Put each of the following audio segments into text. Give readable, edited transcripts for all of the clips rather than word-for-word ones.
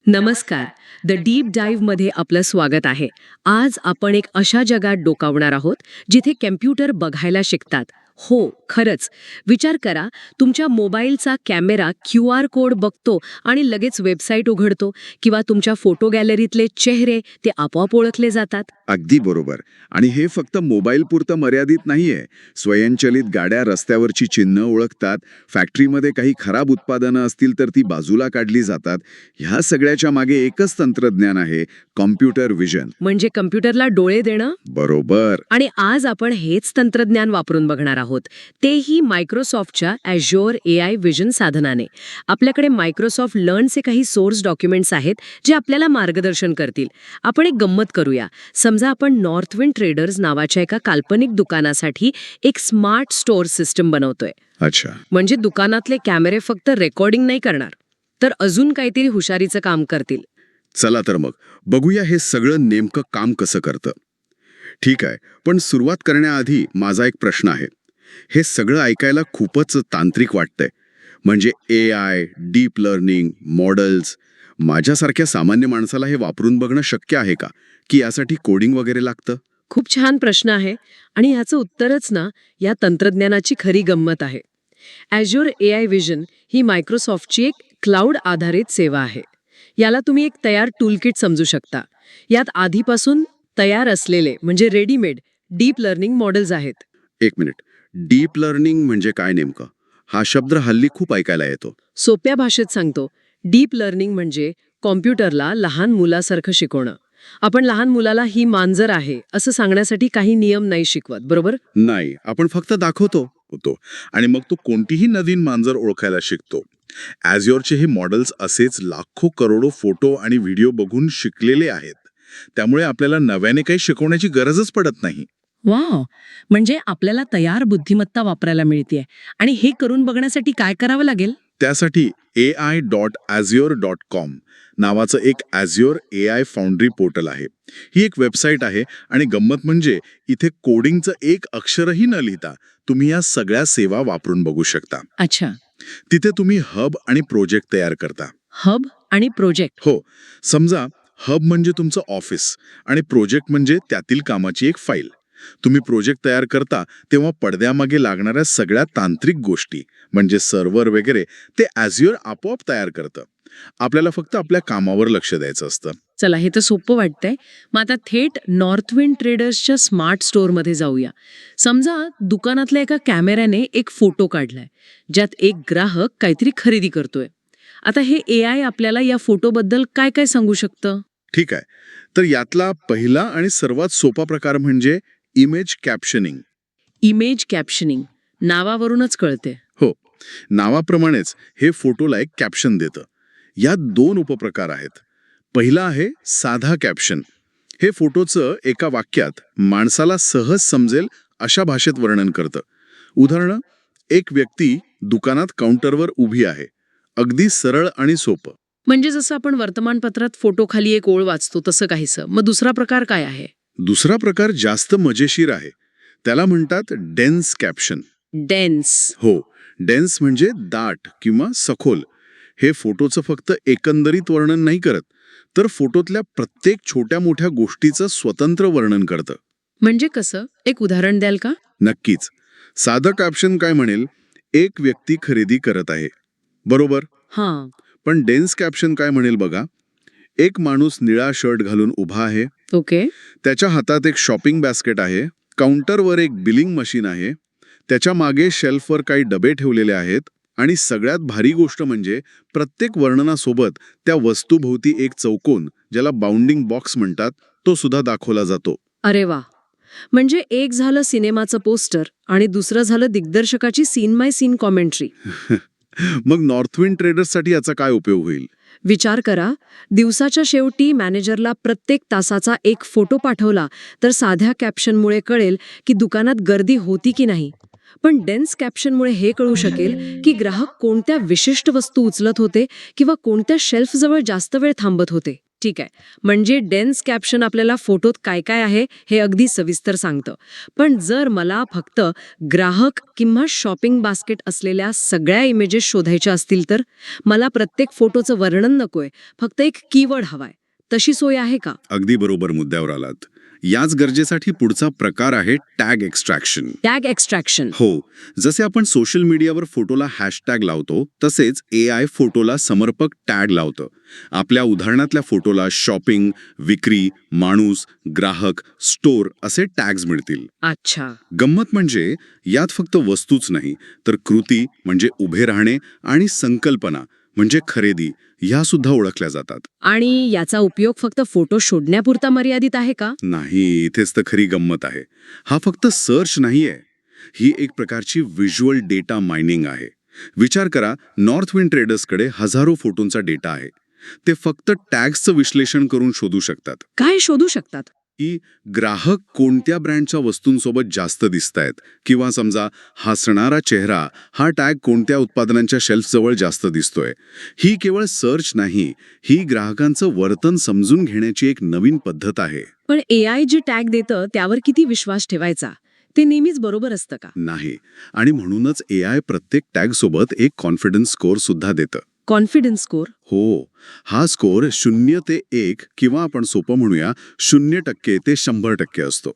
नमस्कार. The deep डाईव्हमध्ये आपलं स्वागत आहे. आज आपण एक अशा जगात डोकावणार आहोत जिथे कम्प्युटर बघायला शिकतात. हो, खरंच. विचार करा, तुमच्या मोबाईलचा कॅमेरा QR कोड बघतो आणि लगेच वेबसाईट उघडतो, किंवा तुमच्या फोटो गॅलरीतले चेहरे ते आपोआप ओळखले जातात. अगदी बरोबर. आणि हे फक्त मोबाईल पुरतं मर्यादित नाहीये. स्वयंचलित गाड्या रस्त्यावरची चिन्ह ओळखतात, फॅक्टरीमध्ये काही खराब उत्पादनं असतील तर ती बाजूला काढली जातात. ह्या सगळ्याच्या मागे एकच तंत्रज्ञान आहे, कॉम्प्युटर व्हिजन. म्हणजे कम्प्युटरला डोळे देणं. बरोबर. आणि आज आपण हेच तंत्रज्ञान वापरून बघणार आहोत, तेही मायक्रोसॉफ्टच्या Azure AI व्हिजन साधनाने. आपल्याकडे मायक्रोसॉफ्ट लर्नचे काही सोर्स डॉक्युमेंट्स आहेत जे आपल्याला मार्गदर्शन करतील. आपण एक गंमत करूया. समजा आपण नॉर्थविंड ट्रेडर्स नावाच्या एका काल्पनिक दुकानासाठी एक स्मार्ट स्टोअर सिस्टम बनवतोय. अच्छा. म्हणजे दुकानातले कॅमेरे फक्त रेकॉर्डिंग नाही करणार, तर अजून काहीतरी हुशारीचं काम करतील. चला तर मग बघूया हे सगळं नेमकं काम कसं करतं. ठीक आहे, पण सुरुवात करण्याआधी माझा एक प्रश्न आहे. हे सगळं ऐकायला खूपच तांत्रिक वाटतंय. म्हणजे AI, डीप लर्निंग, मॉडेल्स. माझ्यासारख्या सामान्य माणसाला हे वापरून बघणं शक्य आहे का, की यासाठी कोडिंग वगैरे लागतं? खूप छान प्रश्न आहे, आणि ह्याचं उत्तरच ना या तंत्रज्ञानाची खरी गंमत आहे. Azure AI व्हिजन ही मायक्रोसॉफ्टची एक क्लाउड आधारित सेवा आहे. याला तुम्ही एक तयार टूलकिट समजू शकता. यात आधीपासून तयार असलेले, म्हणजे रेडीमेड डीप लर्निंग मॉडेल्स आहेत. एक मिनिट. डीप लर्निंग म्हणजे काय नेमकं? हा शब्द हल्ली खूप ऐकायला येतो. सोप्या भाषेत सांगतो, डीप लर्निंग म्हणजे कॉम्प्युटरला लहान मुलासारखं शिकवणं. आपण लहान मुलाला ही मांजर आहे असं सांगण्यासाठी काही नियम नाही शिकवत, बरोबर? नाही, आपण फक्त दाखवतो होतो आणि मग तो कोणतीही नवीन मांजर ओळखायला शिकतो. ॲझ्योरचे हे मॉडेल्स असेच लाखो करोडो फोटो आणि व्हिडिओ बघून शिकलेले आहेत. त्यामुळे आपल्याला नव्याने काही शिकवण्याची गरजच पडत नाही. वाव, म्हणजे आपल्याला तयार बुद्धिमत्ता वापरायला मिळतेय. आणि हे करून बघण्यासाठी काय करावं लागेल? त्यासाठी ai.azure.com नावाचं एक Azure AI फाउंड्री पोर्टल आहे. ही एक वेबसाईट आहे आणि गंमत म्हणजे इथे कोडिंगचं एक अक्षरही न लिहिता तुम्ही या सगळ्या सेवा वापरून बघू शकता. अच्छा. तिथे तुम्ही हब आणि प्रोजेक्ट तयार करता. हब आणि प्रोजेक्ट. हो, समजा हब म्हणजे तुमचं ऑफिस आणि प्रोजेक्ट म्हणजे त्यातील कामाची एक फाईल. तुम्ही प्रोजेक्ट तयार करता तेव्हा पडद्यामागे लागणाऱ्या सगळ्या तांत्रिक गोष्टी म्हणजे सर्व्हर वगैरे ते Azure आपोआप तयार करतं. आपल्याला फक्त आपल्या कामावर लक्ष द्यायचं असतं. चला, हे तर सोपं वाटतंय. मग आता थेट नॉर्थविंड ट्रेडर्सच्या स्मार्ट स्टोअरमध्ये जाऊया. समजा दुकानातल्या एका कॅमेऱ्याने एक फोटो काढलाय ज्यात एक ग्राहक काहीतरी खरेदी करतोय. आता हे AI आपल्याला या फोटोबद्दल काय काय सांगू शकतं? ठीक आहे, तर यातला पहिला आणि सर्वात सोपा प्रकार म्हणजे इमेज कॅप्शनिंग. इमेज कॅप्शनिंग नावावरूनच कळते. हो, नावाप्रमाणेच हे फोटोला एक कॅप्शन देतं. यात दोन उपप्रकार आहेत. पहिला आहे साधा कॅप्शन. हे फोटोचं एका वाक्यात माणसाला सहज समजेल अशा भाषेत वर्णन करतं. उदाहरण, एक व्यक्ती दुकानात काउंटरवर उभी आहे. अगदी सरळ आणि सोपं. म्हणजे जसं आपण वर्तमानपत्रात फोटो खाली एक ओळ वाचतो तसं काहीसं. मग दुसरा प्रकार काय आहे? दुसरा प्रकार जास्त मजेशीर आहे. त्याला म्हणतात डेन्स कॅप्शन. डेन्स. हो, डेन्स म्हणजे दाट किंवा सखोल. हे फोटोचं फक्त एकंदरीत वर्णन नाही करत, तर फोटोतल्या प्रत्येक छोट्या मोठ्या गोष्टीचं स्वतंत्र वर्णन करतं. म्हणजे कसं? एक उदाहरण द्याल का? नक्कीच. साधं कॅप्शन काय म्हणेल, एक व्यक्ती खरेदी करत आहे. बरोबर. हां. पण डेन्स कॅप्शन काय म्हणेल बघा, एक माणूस निळा शर्ट घालून उभा आहे. ओके. त्याच्या हातात एक शॉपिंग बास्केट आहे. काउंटरवर एक बिलिंग मशीन आहे. त्याच्या मागे शेल्फवर काही डबे ठेवलेले आहेत. आणि सगळ्यात भारी गोष्ट म्हणजे प्रत्येक वर्णनासोबत त्या वस्तूभोवती एक चौकोन, ज्याला बाउंडिंग बॉक्स म्हणतात, तो सुद्धा दाखवला जातो. अरे वा. म्हणजे एक झालं सिनेमाचं पोस्टर आणि दुसरं झालं दिग्दर्शकाची सीन बाय सीन कॉमेंट्री. मग नॉर्थविंड ट्रेडर्ससाठी याचा काय उपयोग होईल? विचार करा, दिवसाच्या शेवटी मॅनेजरला प्रत्येक तासाचा एक फोटो पाठवला तर साध्या कॅप्शनमुळे कळेल की दुकानात गर्दी होती की नाही. पण डेन्स कॅप्शनमुळे हे कळू शकेल की ग्राहक कोणत्या विशिष्ट वस्तू उचलत होते किंवा कोणत्या शेल्फजवळ जास्त वेळ थांबत होते. ठीक आहे. म्हणजे डेन्स कॅप्शन आपल्याला फोटोत काय काय आहे हे अगदी सविस्तर सांगतं. पण जर मला फक्त ग्राहक किंवा शॉपिंग बास्केट असलेल्या सगळ्या इमेजेस शोधायच्या असतील तर मला प्रत्येक फोटोचं वर्णन नकोय, फक्त एक कीवर्ड हवाय. तशी सोय आहे का? अगदी बरोबर मुद्द्यावर आलात. याच गरजेसाठी पुढचा प्रकार आहे टॅग एक्स्ट्रॅक्शन. Tag extraction. हो, जसे आपण सोशल मीडियावर फोटोला हॅशटॅग लावतो तसेच AI फोटोला समर्पक टॅग लावतं. आपल्या उदाहरणातल्या फोटोला शॉपिंग, विक्री, माणूस, ग्राहक, स्टोअर असे टॅग्स मिळतील. अच्छा. गंमत म्हणजे यात फक्त वस्तूच नाही तर कृती म्हणजे उभे राहणे आणि संकल्पना म्हणजे खरेदी ह्या सुद्धा ओळखल्या जातात. आणि याचा उपयोग फक्त फोटो शोधण्यापुरता मर्यादित आहे का? नाही, इथेच तर खरी गंमत आहे. हा फक्त सर्च नाहीये, ही एक प्रकारची व्हिज्युअल डेटा मायनिंग आहे. विचार करा, नॉर्थविंड ट्रेडर्सकडे हजारो फोटोंचा डेटा आहे. ते फक्त टॅग्सचं विश्लेषण करून शोधू शकतात काय शोधू शकतात? की ग्राहक कोणत्या ब्रँडच्या वस्तूंसोबत जास्त दिसतायत, किंवा समजा हसणारा चेहरा हा टॅग कोणत्या उत्पादनांच्या शेल्फजवळ जास्त दिसतोय. ही केवळ सर्च नाही, ही ग्राहकांचं वर्तन समजून घेण्याची एक नवीन पद्धत आहे. पण AI जे टॅग देतं त्यावर किती विश्वास ठेवायचा? ते नेहमीच बरोबर असतं का? नाही, आणि म्हणूनच AI प्रत्येक टॅगसोबत एक कॉन्फिडन्स स्कोअर सुद्धा देतं. Confidence score? हो, हा स्कोअर 0 ते 1 किंवा आपण सोपं म्हणूया 0% ते 100% असतो.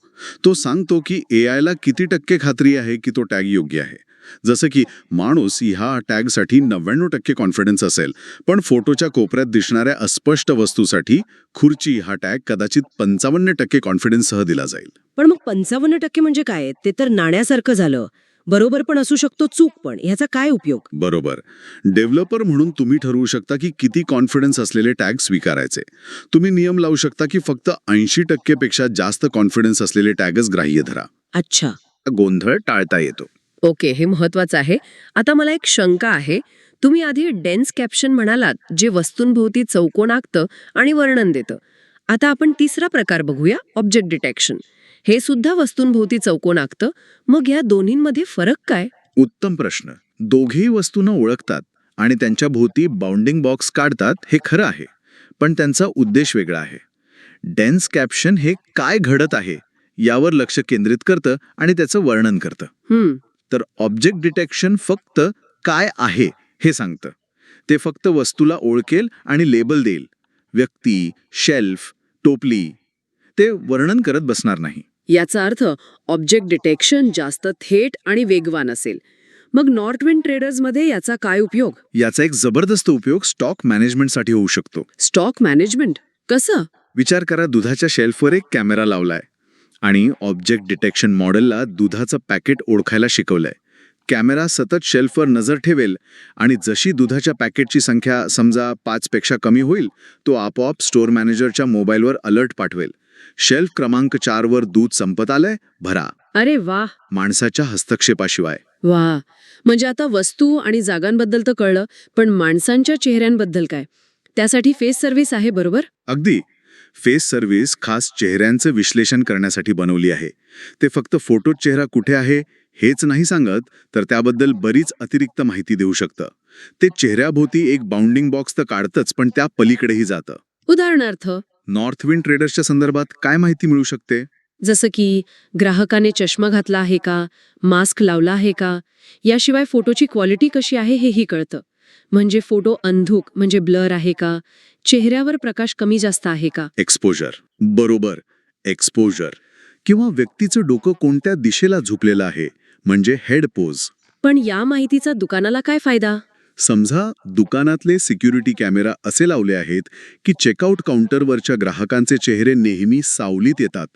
तो सांगतो की AIला किती टक्के खात्री आहे की तो टॅग योग्य आहे. जसं की माणूस ह्या टॅगसाठी 99% कॉन्फिडन्स असेल, पण फोटोच्या कोपऱ्यात दिसणाऱ्या अस्पष्ट वस्तूसाठी खुर्ची हा टॅग कदाचित 55% कॉन्फिडन्ससह दिला जाईल. पण मग 55% म्हणजे काय? ते तर नाण्यासारखं झालं. बरोबर पण असू शकतो, चूक पण. ह्याचा काय उपयोग? बरोबर. डेव्हलपर म्हणून तुम्ही ठरवू शकता की किती कॉन्फिडन्स असलेले टॅग स्वीकारायचे. तुम्ही नियम लावू शकता की फक्त 80% पेक्षा जास्त कॉन्फिडन्स असलेले टॅगच ग्राह्य धरा. अच्छा. गोंधळ टाळता येतो. ओके, हे महत्वाचं आहे. आता मला एक शंका आहे. तुम्ही आधी डेन्स कॅप्शन म्हणालात, जे वस्तूंभोवती चौकोन आखतं आणि वर्णन देतं. आता आपण तिसरा प्रकार बघूया, ऑब्जेक्ट डिटेक्शन. हे सुद्धा वस्तूंभोवती चौकोन आखतं. मग या दोन्हींमध्ये फरक काय? उत्तम प्रश्न. दोघेही वस्तूंना ओळखतात आणि त्यांच्या भोवती बाउंडिंग बॉक्स काढतात, हे खरं आहे. पण त्यांचा उद्देश वेगळा आहे. डेन्स कॅप्शन हे काय घडत आहे यावर लक्ष केंद्रित करतं आणि त्याचं वर्णन करतं. तर ऑब्जेक्ट डिटेक्शन फक्त काय आहे हे सांगतं. ते फक्त वस्तूला ओळखेल आणि लेबल देईल. व्यक्ती, शेल्फ, टोपली ते वर्णन करत बसणार नाही. याचा अर्थ ऑब्जेक्ट डिटेक्शन जास्त थेट आणि वेगवान असेल. मग नॉर्थविंड ट्रेडर्समध्ये याचा काय उपयोग? याचा एक जबरदस्त उपयोग स्टॉक मॅनेजमेंटसाठी होऊ शकतो. स्टॉक मॅनेजमेंट कसं? विचार करा, दुधाच्या शेल्फवर एक कॅमेरा लावलाय आणि ऑब्जेक्ट डिटेक्शन मॉडेलला दुधाचं पॅकेट ओळखायला शिकवलंय. कॅमेरा सतत शेल्फवर नजर ठेवेल आणि जशी दुधाच्या पॅकेटची संख्या समजा 5 पेक्षा कमी होईल, तो आपोआप स्टोअर मॅनेजरच्या मोबाईलवर अलर्ट पाठवेल. शेल्फ क्रमांक 4 वर दूध संपत आलंय, भरा. अरे वा. माणसाच्या हस्तक्षेपाशिवाय. वा. म्हणजे आता वस्तू आणि जागांबद्दल तर कळलं, पण माणसांच्या चेहऱ्यांबद्दल काय? त्यासाठी फेस सर्व्हिस आहे, बरोबर? अगदी. फेस सर्व्हिस खास चेहऱ्यांचं विश्लेषण करण्यासाठी बनवली आहे. ते फक्त फोटोत चेहरा कुठे आहे हेच नाही सांगत, तर त्याबद्दल बरीच अतिरिक्त माहिती देऊ शकतं. ते चेहऱ्याभोवती एक बाउंडिंग बॉक्स तर काढतंच, पण त्या पलीकडेही जातं. उदाहरणार्थ? नॉर्थविंड ट्रेडर्सच्या संदर्भात काय माहिती मिळू शकते? जसं की ग्राहकाने चष्मा घातला आहे का, मास्क लावला आहे का, याशिवाय फोटोची क्वालिटी कशी आहे हेही कळतं. म्हणजे फोटो अंधुक म्हणजे ब्लर आहे का, चेहऱ्यावर प्रकाश कमी जास्त आहे का. एक्सपोजर. बरोबर, एक्सपोजर. किंवा व्यक्तीचं डोकं कोणत्या दिशेला झुकलेलं आहे म्हणजे हेड पोज. पण या माहितीचा दुकानाला काय फायदा? समजा दुकानातले सिक्युरिटी कॅमेरा असे लावले आहेत की चेकआउट काउंटरवरच्या ग्राहकांचे चेहरे नेहमी सावलीत येतात,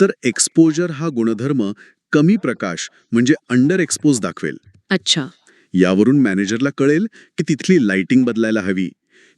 तर एक्सपोजर हा गुणधर्म कमी प्रकाश म्हणजे अंडर एक्सपोज दाखवेल. अच्छा. यावरून मॅनेजरला कळेल की तिथली लाइटिंग बदलायला हवी.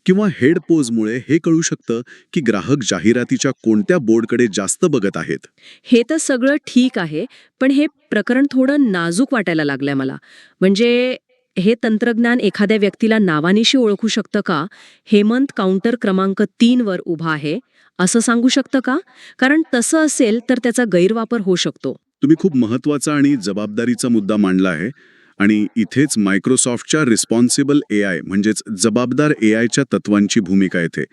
किंवा हेड पोजमुळे हे कळू शकतं की ग्राहक जाहिरातीच्या कोणत्या बोर्डकडे जास्त बघत आहेत. हे तर सगळं ठीक आहे, पण हे प्रकरण थोडं नाजूक वाटायला लागलंय मला. म्हणजे हे तंत्रज्ञान एखाद्या व्यक्तीला नावानिशी ओळखू शकतं का? हेमंत काउंटर क्रमांक 3 वर उभा आहे असं सांगू शकतं का? कारण तसं असेल तर त्याचा गैरवापर होऊ शकतो. तुम्ही खूप महत्त्वाचा आणि जबाबदारीचा मुद्दा मांडला आहे. आणि इथेच मायक्रोसॉफ्टच्या रिस्पॉन्सिबल AI म्हणजेच जबाबदार AIच्या तत्वांची भूमिका येते.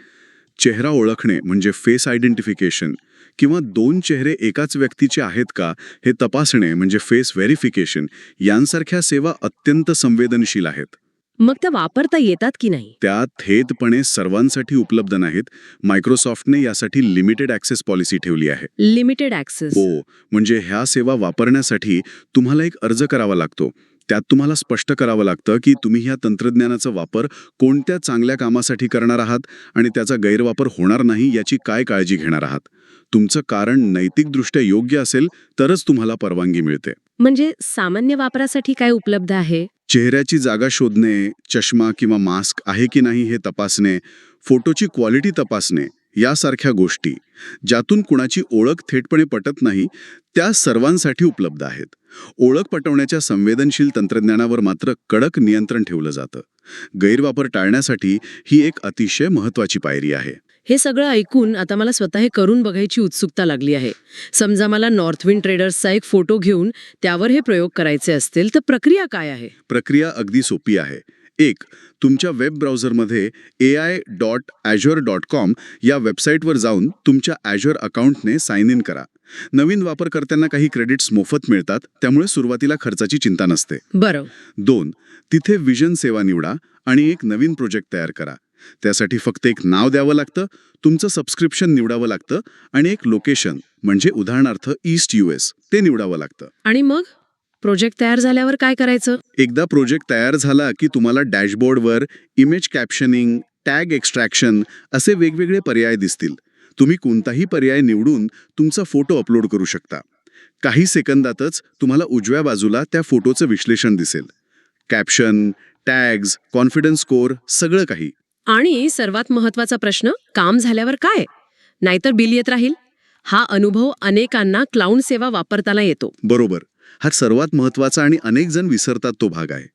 चेहरा ओळखणे म्हणजे फेस आयडेंटिफिकेशन किंवा 2 चेहरे एकाच व्यक्तीचे आहेत का हे तपासणे म्हणजे फेस व्हेरिफिकेशन यांसारख्या सेवा अत्यंत संवेदनशील आहेत. मग त्या वापरता येतात की नाही? त्या थेटपणे सर्वांसाठी उपलब्ध नाहीत. मायक्रोसॉफ्टने यासाठी लिमिटेड ॲक्सेस पॉलिसी ठेवली आहे. Limited access. हो, म्हणजे ह्या सेवा वापरण्यासाठी तुम्हाला एक अर्ज करावा लागतो. त्यात तुम्हाला स्पष्ट करावं लागतं की तुम्ही ह्या तंत्रज्ञानाचा वापर कोणत्या चांगल्या कामासाठी करणार आहात आणि त्याचा गैरवापर होणार नाही याची काय काळजी घेणार आहात. तुमचं कारण नैतिकदृष्ट्या योग्य असेल तरच तुम्हाला परवानगी मिळते. म्हणजे सामान्य वापरासाठी काय उपलब्ध आहे? चेहऱ्याची जागा शोधणे, चष्मा किंवा मास्क आहे की नाही हे तपासणे, फोटोची क्वालिटी तपासणे यासारख्या गोष्टी ज्यातून कुणाची ओळख थेटपणे पटत नाही त्या सर्वांसाठी उपलब्ध आहेत. ओळख पटवण्याच्या संवेदनशील तंत्रज्ञानावर मात्र कडक नियंत्रण ठेवलं जातं. गैरवापर टाळण्यासाठी ही एक अतिशय महत्त्वाची पायरी आहे. हे सगळं ऐकून आता मला स्वतः हे करून बघायची उत्सुकता लागली आहे. समजा मला नॉर्थविंड ट्रेडर्सचा एक फोटो घेऊन त्यावर हे प्रयोग करायचे असतील तर प्रक्रिया काय आहे? प्रक्रिया अगदी सोपी आहे. 1. तुमच्या वेब ब्राउझरमध्ये ai.azure.com या वेबसाईटवर जाऊन तुमच्या Azure अकाउंटने साइन इन करा. नवीन वापरकर्त्यांना काही क्रेडिट्स मोफत मिळतात, त्यामुळे सुरुवातीला खर्चाची चिंता नसते. बरं. 2. तिथे विजन सेवा निवडा आणि एक नवीन प्रोजेक्ट तयार करा. त्यासाठी फक्त एक नाव द्यावं लागतं, तुमचं सबस्क्रिप्शन निवडावं लागतं आणि एक लोकेशन म्हणजे उदाहरणार्थ ईस्ट US ते निवडावं लागतं. आणि मग प्रोजेक्ट तयार झाल्यावर काय करायचं? एकदा प्रोजेक्ट तयार झाला की तुम्हाला डॅशबोर्डवर इमेज कॅप्शनिंग, टॅग एक्स्ट्रॅक्शन असे वेगवेगळे पर्याय दिसतील. तुम्ही कोणताही पर्याय निवडून तुमचा फोटो अपलोड करू शकता. काही सेकंदातच तुम्हाला उजव्या बाजूला त्या फोटोचं विश्लेषण दिसेल. कॅप्शन, टॅग्स, कॉन्फिडन्स स्कोअर सगळं काही. आणि सर्वात महत्वाचा प्रश्न, काम झाल्यावर काय? नाहीतर बिल येत राहील. हा अनुभव अनेकांना क्लाउड सेवा वापरताना येतो. बरोबर. हा सर्वात महत्त्वाचा आणि अनेक जण विसरतात तो भाग आहे.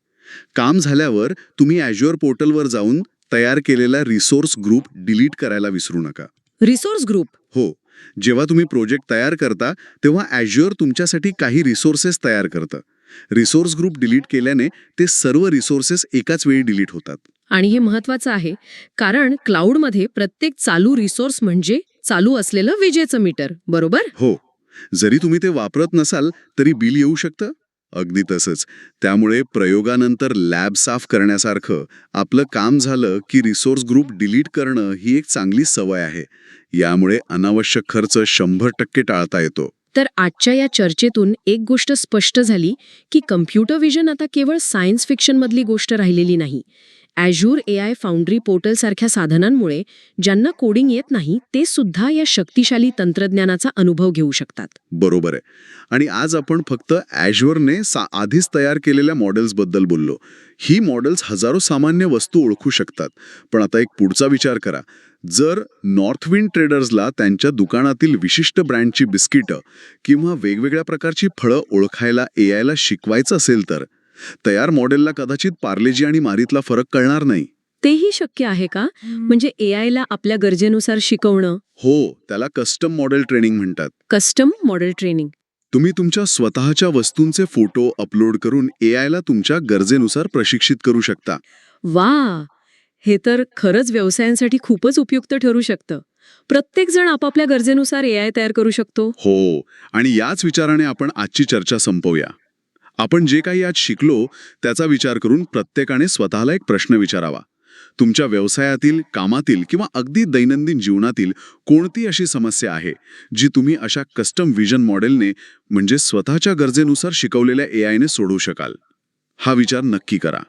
काम झाल्यावर तुम्ही Azure पोर्टलवर जाऊन तयार केलेला रिसोर्स ग्रुप डिलीट करायला विसरू नका. Resource group? हो. जेव्हा तुम्ही प्रोजेक्ट तयार करता तेव्हा Azure तुमच्यासाठी काही रिसोर्सेस तयार करतं. रिसोर्स ग्रुप डिलीट केल्याने ते सर्व रिसोर्सेस एकाच वेळी डिलीट होतात. आणि हे महत्वाचं आहे कारण क्लाउडमध्ये प्रत्येक चालू रिसोर्स म्हणजे चालू असलेलं विजेचं मीटर, बरोबर? हो. जरी तुम्ही ते वापरत नसाल तरी बिल येऊ शकतं. अगदी तसंच. त्यामुळे प्रयोगानंतर लॅब साफ करण्यासारखं आपलं काम झालं की रिसोर्स ग्रुप डिलीट करणं ही एक चांगली सवय आहे. यामुळे अनावश्यक खर्च 100% टाळता येतो. तर आजच्या या चर्चेतून एक गोष्ट स्पष्ट झाली की कम्प्युटर विजन आता केवळ सायन्स फिक्शनमधली गोष्ट राहिलेली नाही. Azure AI फाउंड्री पोर्टल सारख्या साधनांमुळे ज्यांना कोडिंग येत नाही ते सुद्धा या शक्तिशाली तंत्रज्ञानाचा अनुभव घेऊ शकतात. बरोबर आहे. आणि आज आपण फक्त Azureने आधीच तयार केलेल्या मॉडेल्सबद्दल बोललो. ही मॉडेल्स हजारो सामान्य वस्तू ओळखू शकतात. पण आता एक पुढचा विचार करा. जर नॉर्थविंड ट्रेडर्सला त्यांच्या दुकानातील विशिष्ट ब्रँडची बिस्किटं किंवा वेगवेगळ्या प्रकारची फळं ओळखायला AIला शिकवायचं असेल तर तयार मॉडेलला कदाचित पार्लेजी आणि मारीतला फरक कळणार नाही. तेही शक्य आहे का? म्हणजे AIला आपल्या गरजेनुसार शिकवणं? हो, त्याला कस्टम मॉडेल ट्रेनिंग म्हणतात. Custom model training? तुम्ही तुमच्या स्वतःच्या वस्तूंचे फोटो अपलोड करून AIला तुमच्या गरजेनुसार प्रशिक्षित करू शकता. वा, हे तर खरंच व्यवसायांसाठी खूपच उपयुक्त ठरू शकतं. प्रत्येक जण आपापल्या गरजेनुसार AI तयार करू शकतो. हो, आणि याच विचाराने आपण आजची चर्चा संपवूया. आपण जे काही आज शिकलो त्याचा विचार करून प्रत्येकाने स्वतःला एक प्रश्न विचारावा. तुमच्या व्यवसायातील, कामातील किंवा अगदी दैनंदिन जीवनातील कोणती अशी समस्या आहे जी तुम्ही अशा कस्टम विजन मॉडेलने म्हणजे स्वतःच्या गरजेनुसार शिकवलेल्या AIने सोडवू शकाल? हा विचार नक्की करा.